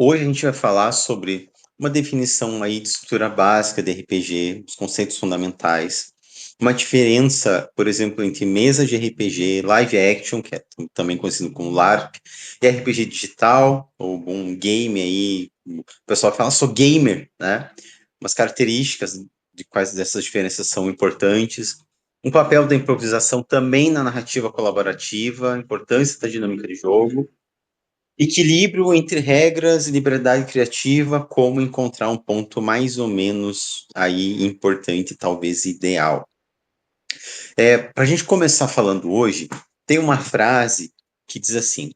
Hoje a gente vai falar sobre uma definição aí de estrutura básica de RPG, os conceitos fundamentais, uma diferença, por exemplo, entre mesa de RPG, live action, que é também conhecido como LARP, e RPG digital, ou um game aí, o pessoal fala, sou gamer, né? Umas características de quais dessas diferenças são importantes. Um papel da improvisação também na narrativa colaborativa, a importância da dinâmica de jogo, equilíbrio entre regras e liberdade criativa, como encontrar um ponto mais ou menos aí importante, talvez ideal. Para a gente começar falando hoje, tem uma frase que diz assim,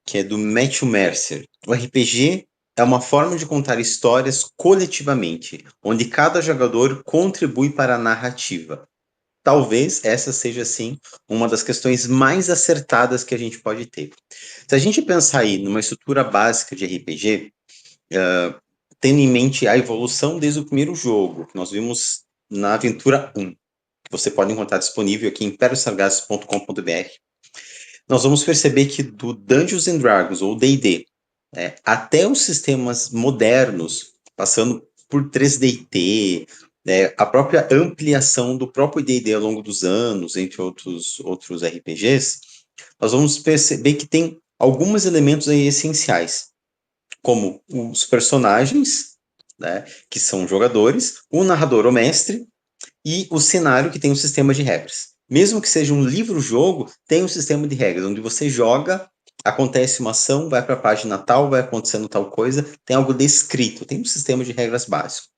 que é do Matthew Mercer: o RPG é uma forma de contar histórias coletivamente, onde cada jogador contribui para a narrativa. Talvez essa seja, assim, uma das questões mais acertadas que a gente pode ter. Se a gente pensar aí numa estrutura básica de RPG, tendo em mente a evolução desde o primeiro jogo, que nós vimos na Aventura 1, que você pode encontrar disponível aqui em imperiosargassos.com.br, nós vamos perceber que do Dungeons and Dragons, ou D&D, até os sistemas modernos, passando por 3DT, a própria ampliação do próprio D&D ao longo dos anos, entre outros RPGs, nós vamos perceber que tem alguns elementos aí essenciais, como os personagens, né, que são jogadores, o narrador ou mestre, e o cenário, que tem um sistema de regras. Mesmo que seja um livro-jogo, tem um sistema de regras, onde você joga, acontece uma ação, vai para a página tal, vai acontecendo tal coisa, tem algo descrito, tem um sistema de regras básico.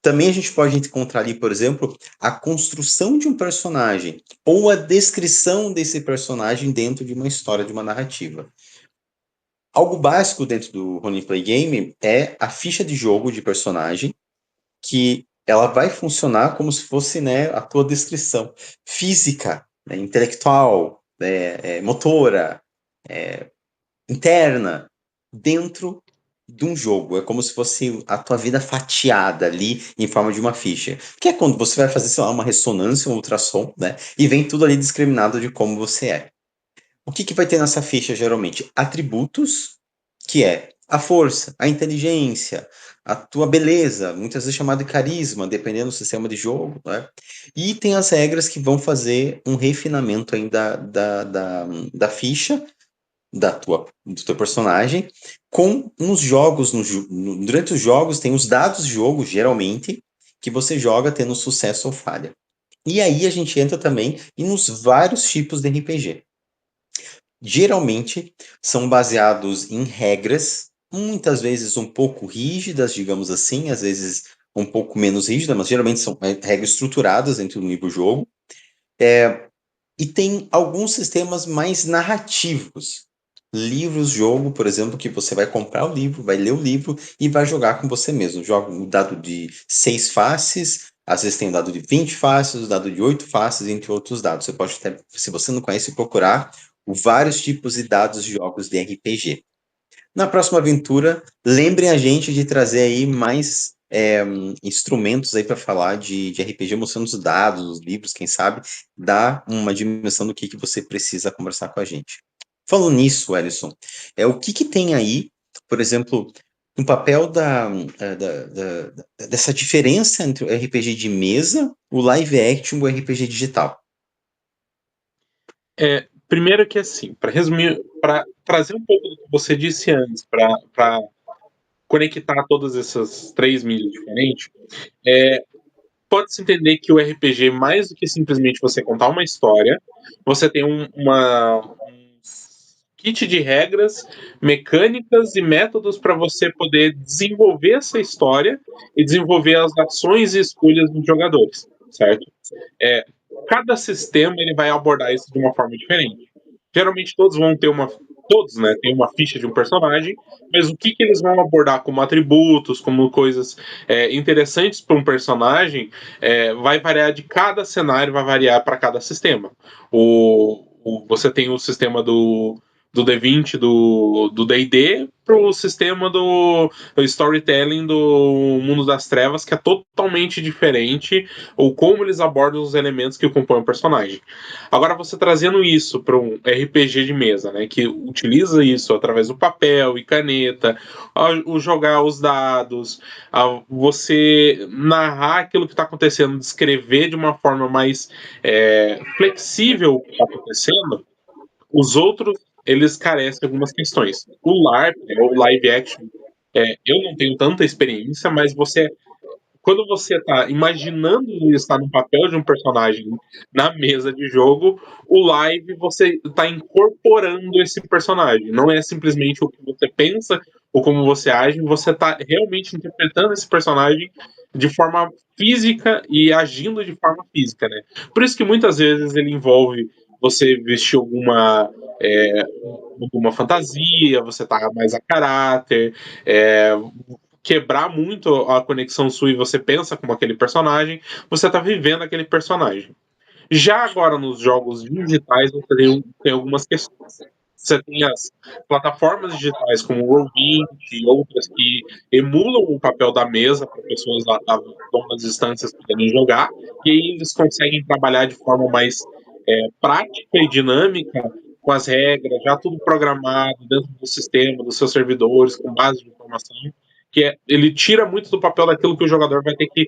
Também a gente pode encontrar ali, por exemplo, a construção de um personagem, ou a descrição desse personagem dentro de uma história, de uma narrativa. Algo básico dentro do roleplay game é a ficha de jogo de personagem, que ela vai funcionar como se fosse, né, a tua descrição física, né, intelectual, motora, interna, dentro de um jogo. É como se fosse a tua vida fatiada ali em forma de uma ficha. Que é quando você vai fazer, sei lá, uma ressonância, um ultrassom, né, e vem tudo ali discriminado de como você é. O que vai ter nessa ficha, geralmente? Atributos, que é a força, a inteligência, a tua beleza, muitas vezes chamado de carisma, dependendo do sistema de jogo, né? E tem as regras que vão fazer um refinamento ainda da ficha do teu personagem, com uns jogos, durante os jogos tem os dados de jogo, geralmente, que você joga tendo sucesso ou falha. E aí a gente entra também nos vários tipos de RPG. Geralmente são baseados em regras, muitas vezes um pouco rígidas, digamos assim, às vezes um pouco menos rígidas, mas geralmente são regras estruturadas dentro do nível jogo. E tem alguns sistemas mais narrativos. Livros-jogo, por exemplo, que você vai comprar o livro, vai ler o livro e vai jogar com você mesmo. Joga um dado de 6 faces, às vezes tem um dado de 20 faces, um dado de 8 faces, entre outros dados. Você pode até, se você não conhece, procurar vários tipos de dados de jogos de RPG. Na próxima aventura, lembrem a gente de trazer aí mais instrumentos aí para falar de RPG, mostrando os dados, os livros, quem sabe, dá uma dimensão do que você precisa conversar com a gente. Falando nisso, Ellison, o que tem aí, por exemplo, no papel dessa diferença entre o RPG de mesa, o live action e o RPG digital? Primeiro que assim, para resumir, para trazer um pouco do que você disse antes, para conectar todas essas três mídias diferentes, pode-se entender que o RPG, mais do que simplesmente você contar uma história, você tem um kit de regras, mecânicas e métodos para você poder desenvolver essa história e desenvolver as ações e escolhas dos jogadores, certo? Cada sistema ele vai abordar isso de uma forma diferente. Geralmente todos, né, tem uma ficha de um personagem, mas o que eles vão abordar como atributos, como coisas interessantes para um personagem, vai variar de cada cenário, vai variar para cada sistema. Você tem o sistema do D20, do D&D, pro sistema do storytelling do Mundo das Trevas, que é totalmente diferente, ou como eles abordam os elementos que compõem o personagem. Agora, você trazendo isso para um RPG de mesa, né, que utiliza isso através do papel e caneta, o jogar os dados, você narrar aquilo que está acontecendo, descrever de uma forma mais flexível o que está acontecendo, os outros, eles carecem de algumas questões. O LARP, né, o live action, eu não tenho tanta experiência, mas quando você está imaginando estar no papel de um personagem na mesa de jogo, o live você está incorporando esse personagem. Não é simplesmente o que você pensa ou como você age, você está realmente interpretando esse personagem de forma física e agindo de forma física, né? Por isso que muitas vezes ele envolve você vestir é, alguma fantasia, você tá mais a caráter, é, quebrar muito a conexão sua e você pensa como aquele personagem, você tá vivendo aquele personagem. Já agora nos jogos digitais você tem algumas questões. Você tem as plataformas digitais como o Roll20 e outras que emulam o papel da mesa para pessoas lá da das instâncias poderem jogar, e aí eles conseguem trabalhar de forma mais prática e dinâmica com as regras, já tudo programado dentro do sistema, dos seus servidores, com base de informação, ele tira muito do papel daquilo que o jogador vai ter que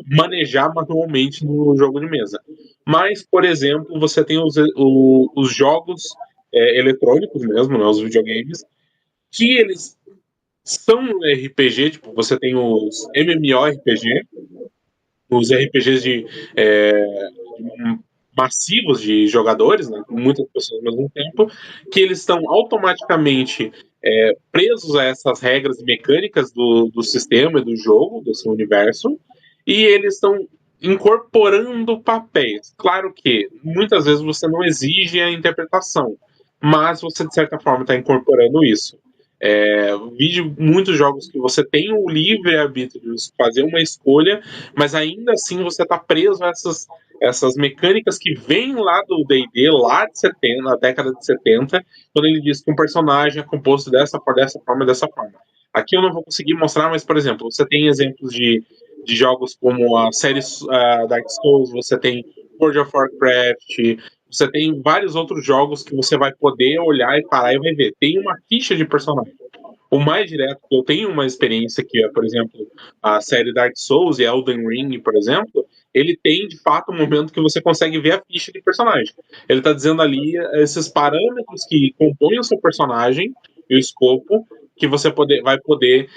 manejar manualmente no jogo de mesa. Mas, por exemplo, você tem os jogos eletrônicos mesmo, né, os videogames, que eles são RPG, tipo, você tem os MMORPG, os RPGs massivos de jogadores, né, com muitas pessoas ao mesmo tempo, que eles estão automaticamente presos a essas regras mecânicas do sistema e do jogo, desse universo, e eles estão incorporando papéis. Claro que muitas vezes você não exige a interpretação, mas você de certa forma está incorporando isso. Vi muitos jogos que você tem o livre arbítrio de fazer uma escolha, mas ainda assim você está preso a essas mecânicas que vêm lá do D&D, lá de 70, na década de 70, quando ele diz que um personagem é composto dessa forma, dessa forma. Aqui eu não vou conseguir mostrar, mas, por exemplo, você tem exemplos de jogos como a série Dark Souls, você tem World of Warcraft, você tem vários outros jogos que você vai poder olhar e parar e vai ver. Tem uma ficha de personagem. O mais direto que eu tenho uma experiência que é, por exemplo, a série Dark Souls e Elden Ring, por exemplo, ele tem de fato um momento que você consegue ver a ficha de personagem. Ele está dizendo ali esses parâmetros que compõem o seu personagem e o escopo que você vai poder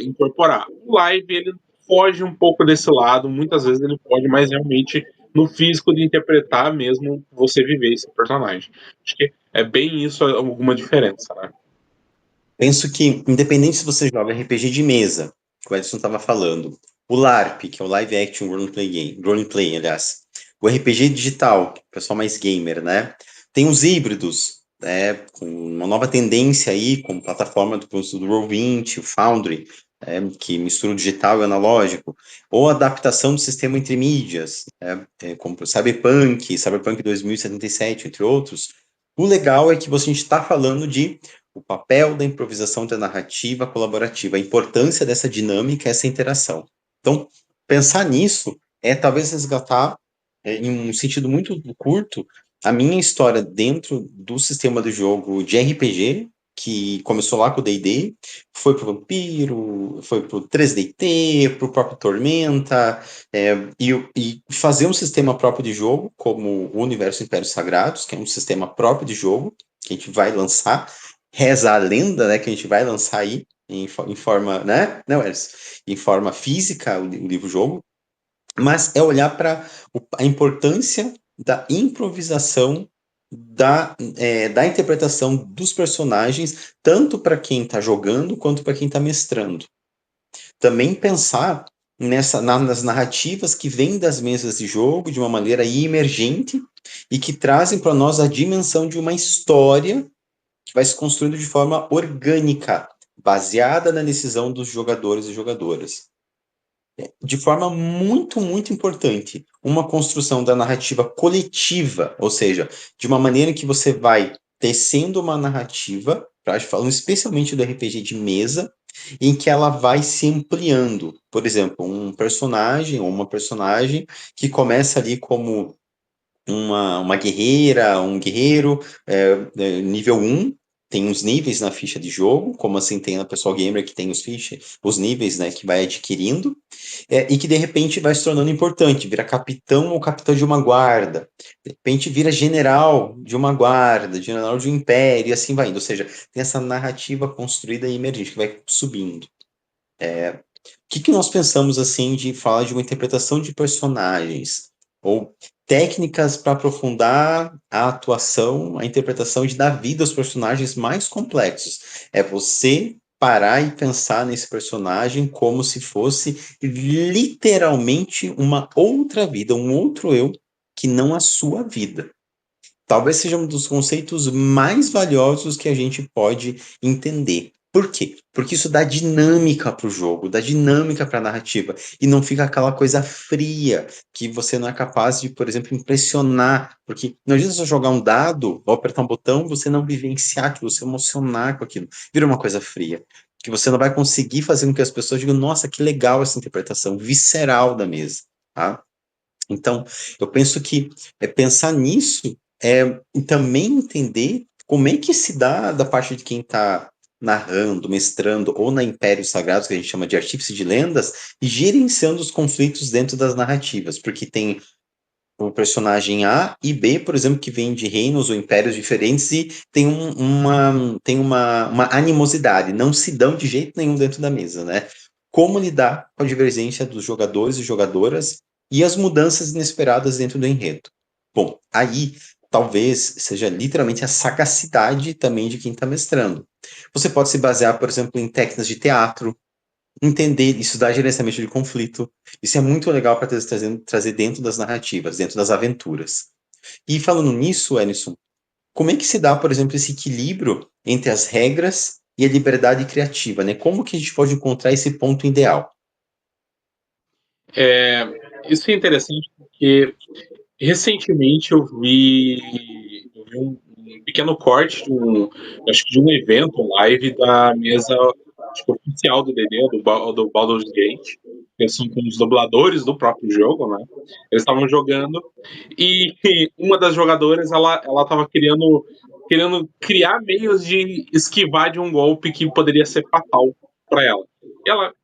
incorporar. O live ele foge um pouco desse lado, muitas vezes ele pode, mas realmente no físico de interpretar mesmo você viver esse personagem. Acho que é bem isso alguma diferença, né? Penso que, independente se você joga RPG de mesa, que o Edson estava falando, o LARP, que é o Live Action Roleplay Game, Roleplay, aliás, o RPG digital, que é o pessoal mais gamer, né? Tem os híbridos, né? Com uma nova tendência aí, como plataforma do Roll20, o Foundry, que mistura o digital e o analógico, ou adaptação do sistema entre mídias, como o Cyberpunk 2077, entre outros. O legal é que a gente está falando de o papel da improvisação da narrativa colaborativa, a importância dessa dinâmica, essa interação. Então, pensar nisso é talvez resgatar, em um sentido muito curto, a minha história dentro do sistema do jogo de RPG, que começou lá com o D&D, foi pro Vampiro, foi pro 3DT, pro próprio Tormenta, e fazer um sistema próprio de jogo, como o Universo Impérios Sagrados, que é um sistema próprio de jogo, que a gente vai lançar, reza a lenda, né, que a gente vai lançar aí em forma, né, não, em forma física o livro-jogo, mas é olhar para a importância da improvisação, da interpretação dos personagens, tanto para quem está jogando quanto para quem está mestrando. Também pensar nas narrativas que vêm das mesas de jogo de uma maneira emergente e que trazem para nós a dimensão de uma história que vai se construindo de forma orgânica, baseada na decisão dos jogadores e jogadoras. De forma muito, muito importante, uma construção da narrativa coletiva, ou seja, de uma maneira que você vai tecendo uma narrativa, falando especialmente do RPG de mesa, em que ela vai se ampliando. Por exemplo, um personagem ou uma personagem que começa ali como uma guerreira, um guerreiro, nível 1, tem uns níveis na ficha de jogo, como assim tem na Pessoal Gamer que tem os níveis, né, que vai adquirindo, e que de repente vai se tornando importante, vira capitão ou capitão de uma guarda, de repente vira general de uma guarda, general de um império, e assim vai indo. Ou seja, tem essa narrativa construída e emergente que vai subindo. O que nós pensamos assim de falar de uma interpretação de personagens ou técnicas para aprofundar a atuação, a interpretação de dar vida aos personagens mais complexos? É você parar e pensar nesse personagem como se fosse literalmente uma outra vida, um outro eu que não a sua vida. Talvez seja um dos conceitos mais valiosos que a gente pode entender. Por quê? Porque isso dá dinâmica para o jogo, dá dinâmica para a narrativa, e não fica aquela coisa fria que você não é capaz de, por exemplo, impressionar. Porque não adianta só jogar um dado ou apertar um botão, você não vivenciar aquilo, se emocionar com aquilo. Vira uma coisa fria. Que você não vai conseguir fazer com que as pessoas digam, nossa, que legal essa interpretação visceral da mesa. Tá? Então, eu penso que pensar nisso e também entender como é que se dá da parte de quem está narrando, mestrando ou na Impérios Sagrados, que a gente chama de artífice de lendas, e gerenciando os conflitos dentro das narrativas, porque tem o personagem A e B, por exemplo, que vem de reinos ou impérios diferentes e tem uma animosidade, não se dão de jeito nenhum dentro da mesa, né? Como lidar com a divergência dos jogadores e jogadoras e as mudanças inesperadas dentro do enredo? Bom, aí talvez seja literalmente a sagacidade também de quem está mestrando. Você pode se basear, por exemplo, em técnicas de teatro, entender, estudar gerenciamento de conflito. Isso é muito legal para trazer dentro das narrativas, dentro das aventuras. E falando nisso, Ellison, como é que se dá, por exemplo, esse equilíbrio entre as regras e a liberdade criativa, né? Como que a gente pode encontrar esse ponto ideal? Isso é interessante porque recentemente eu vi um pequeno corte acho que de um evento live da mesa, acho que oficial do DD, do Baldur's Gate. Eles são com os dubladores do próprio jogo, né? Eles estavam jogando e uma das jogadoras ela estava querendo criar meios de esquivar de um golpe que poderia ser fatal para ela. E ela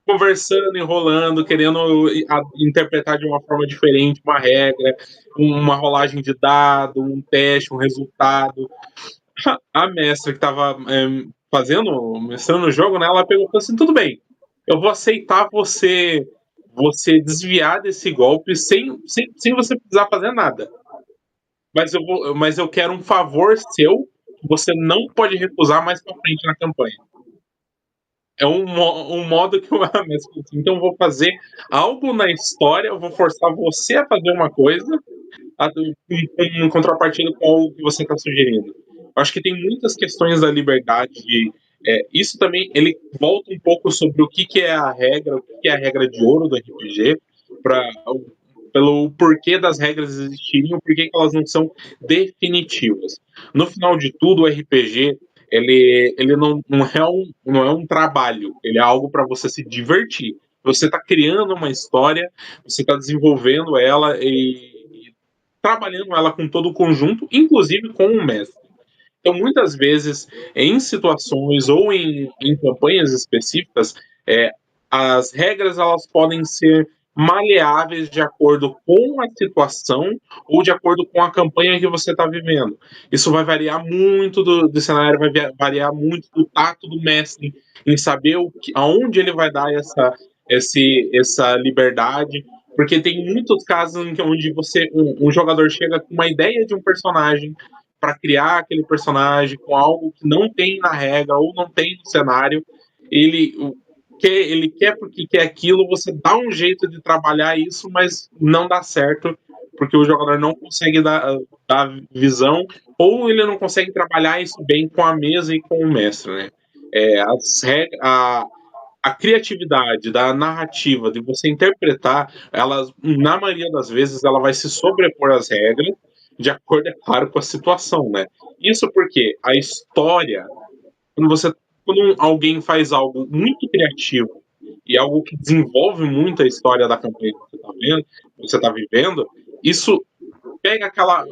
conversando, enrolando, querendo interpretar de uma forma diferente uma regra, uma rolagem de dado, um teste, um resultado. A mestra que estava mestrando o jogo, né, ela pegou e falou assim: tudo bem, eu vou aceitar você desviar desse golpe sem você precisar fazer nada. Mas eu quero um favor seu que você não pode recusar mais pra frente na campanha. É um modo que eu mesmo assim, então eu vou fazer algo na história, eu vou forçar você a fazer uma coisa em contrapartida com algo que você está sugerindo. Eu acho que tem muitas questões da liberdade. Isso também ele volta um pouco sobre o que é a regra, o que é a regra de ouro do RPG, pra, pelo porquê das regras existirem, o porquê que elas não são definitivas. No final de tudo, o RPG ele não é um trabalho, ele é algo para você se divertir. Você está criando uma história, você está desenvolvendo ela e trabalhando ela com todo o conjunto, inclusive com o mestre. Então, muitas vezes, em situações ou em campanhas específicas, é, as regras elas podem ser maleáveis de acordo com a situação ou de acordo com a campanha que você está vivendo. Isso vai variar muito do cenário, vai variar muito do tato do mestre em saber aonde ele vai dar essa liberdade, porque tem muitos casos onde um jogador chega com uma ideia de um personagem para criar aquele personagem com algo que não tem na regra ou não tem no cenário. Ele ele quer porque quer aquilo, você dá um jeito de trabalhar isso, mas não dá certo porque o jogador não consegue dar visão ou ele não consegue trabalhar isso bem com a mesa e com o mestre, né? A criatividade da narrativa, de você interpretar, ela, na maioria das vezes, ela vai se sobrepor às regras, de acordo, é claro, com a situação, né? Isso porque a história, quando você, quando alguém faz algo muito criativo e algo que desenvolve muito a história da campanha que você está vendo, que você está vivendo, isso pega aquela,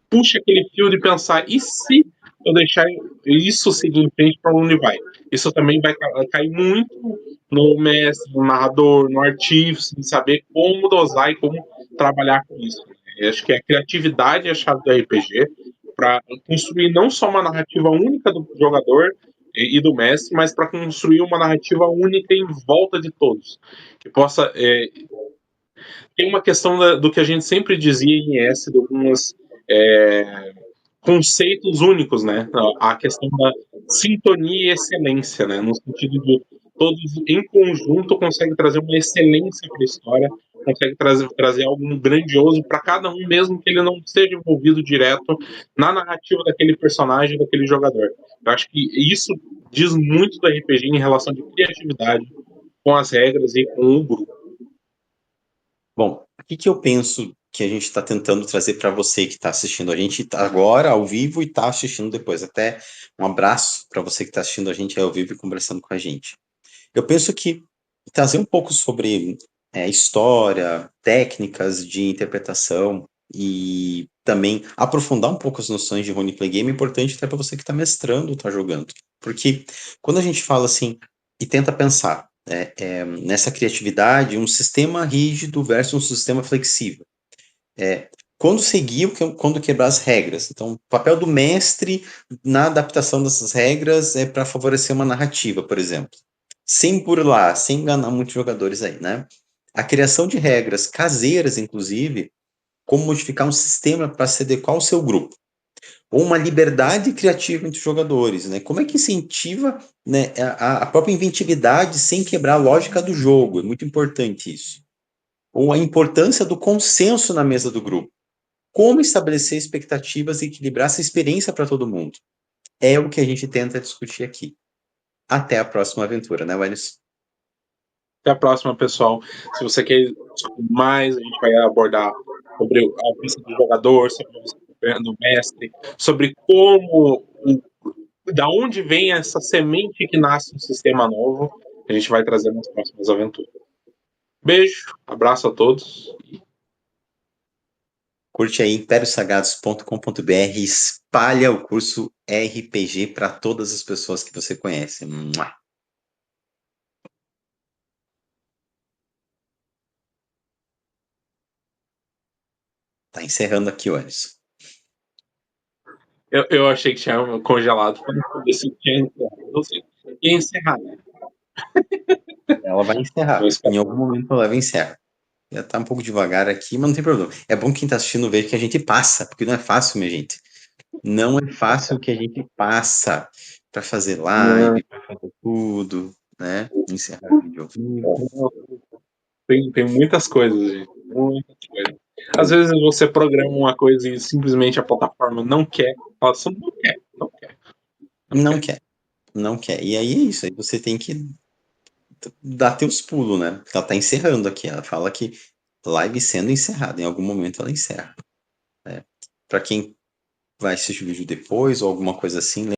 puxa aquele fio de pensar, e se eu deixar isso seguir em frente para onde vai? Isso também vai cair muito no mestre, no narrador, no artífice, em saber como dosar e como trabalhar com isso. Eu acho que a criatividade é a chave do RPG para construir não só uma narrativa única do jogador e do mestre, mas para construir uma narrativa única em volta de todos, que possa tem uma questão do que a gente sempre dizia em ES, de algumas é, conceitos únicos, né? A questão da sintonia e excelência, né? No sentido de todos em conjunto conseguem trazer uma excelência para a história, consegue trazer algo grandioso para cada um, mesmo que ele não esteja envolvido direto na narrativa daquele personagem, daquele jogador. Eu acho que isso diz muito do RPG em relação de criatividade com as regras e com o grupo. Bom, o que eu penso que a gente está tentando trazer para você que está assistindo a gente agora ao vivo e está assistindo depois. Até um abraço para você que está assistindo a gente ao vivo e conversando com a gente. Eu penso que trazer um pouco sobre história, técnicas de interpretação e também aprofundar um pouco as noções de roleplay game é importante até para você que está mestrando, está jogando. Porque quando a gente fala assim e tenta pensar nessa criatividade, um sistema rígido versus um sistema flexível. Quando seguir, quando quebrar as regras. Então, o papel do mestre na adaptação dessas regras é para favorecer uma narrativa, por exemplo. Sem burlar, sem enganar muitos jogadores aí, né? A criação de regras caseiras, inclusive, como modificar um sistema para se adequar ao seu grupo. Ou uma liberdade criativa entre os jogadores, né? Como é que incentiva, né, a própria inventividade sem quebrar a lógica do jogo? É muito importante isso. Ou a importância do consenso na mesa do grupo. Como estabelecer expectativas e equilibrar essa experiência para todo mundo? É o que a gente tenta discutir aqui. Até a próxima aventura, né, Welles? Até a próxima, pessoal. Se você quer descobrir mais, a gente vai abordar sobre a vista do jogador, sobre a vista do mestre, sobre como, da onde vem essa semente que nasce um sistema novo. A gente vai trazer nas próximas aventuras. Beijo, abraço a todos. Curte aí impériosagrados.com.br, espalha o curso RPG para todas as pessoas que você conhece. Mua! Tá encerrando aqui, Alisson. Eu achei que tinha congelado quando eu disse que tinha encerrado. Não sei. Ia encerrar, né? Ela vai encerrar. Mas, Em algum momento ela vai encerrar. Já tá um pouco devagar aqui, mas não tem problema. É bom quem tá assistindo ver que a gente passa, porque não é fácil, minha gente. Não é fácil o que a gente passa para fazer live, para fazer tudo, né? Encerrar vídeo ao vivo. tem muitas coisas, gente. Muitas coisas. Às vezes você programa uma coisa e simplesmente a plataforma não quer. Fala assim, não quer, não quer, não Não quer. quer, não quer. E aí é isso, aí você tem que dar teus pulos, né? Ela tá encerrando aqui, ela fala que live sendo encerrada, em algum momento ela encerra. Né? Para quem vai assistir o vídeo depois ou alguma coisa assim,